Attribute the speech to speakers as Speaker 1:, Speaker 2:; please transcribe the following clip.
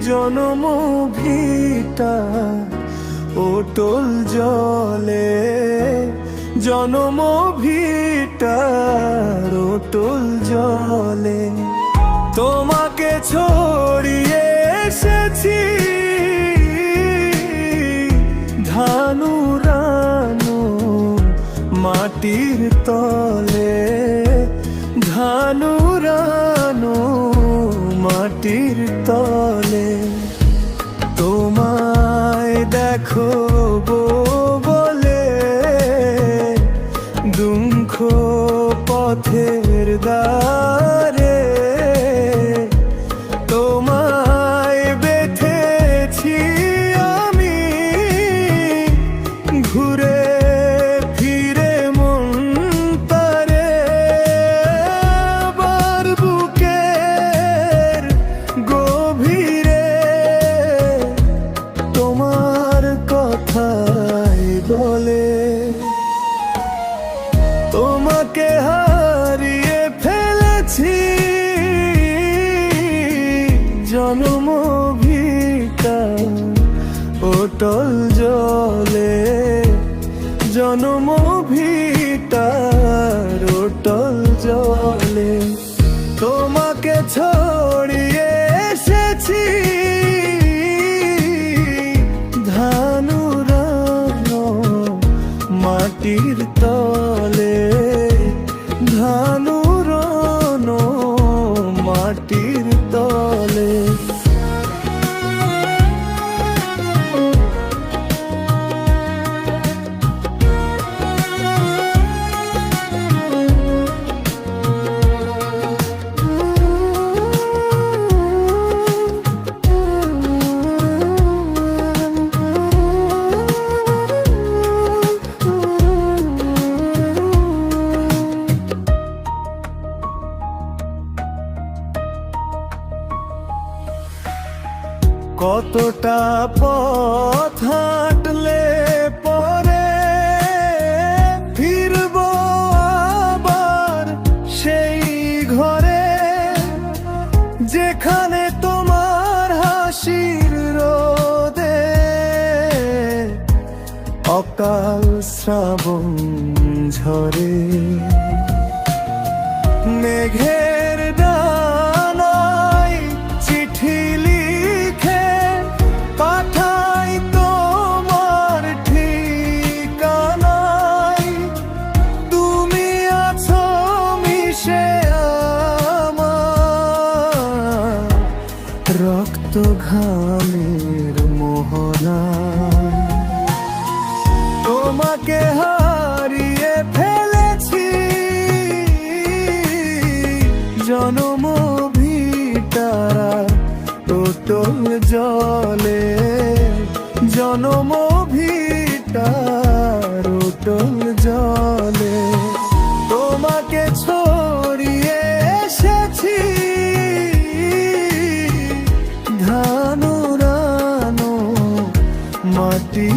Speaker 1: জনম ভিটা অটল জলে, জনম ভিটার অটল জলে। তোমাকে ছড়িয়ে এসেছি ধানুরানো মাটির তলে, ধানুরানো মাটির তলে। তোমায় দেখো বলে দুঃখ পথের দ্বারে, তোমায় বেঁধেছি আমি ঘুরে ফিরে মন তারে। বার বুকের গভীরে তোমার কথাই বলে। তোমাকে হারিয়ে ফেলেছি জনম ভিটা অটল জলে, জনম ভিটার অটল জলে। তোমাকে ছড়িয়ে এসেছি ধানুরানো মাটির তলে, ধানুরানো মাটির তলে। কতটা পথ হাঁটলে পরে ফিরব আবার সেই ঘরে, যেখানে তোমার হাসির রোদে অকাল শ্রাবণ ঝরে। মেঘের ডানায় চিঠি লিখে পাঠাই তোমার ঠিকানায়, তুমি আছো মিশে আমার রক্ত ঘামের মোহনায়। তোমাকে হারিয়ে ফেলেছি জনম ভিটারা অটল জলে, জনম ভিটার অটল জলে। তোমাকে ছড়িয়ে এসেছি ধানুরানো মাটি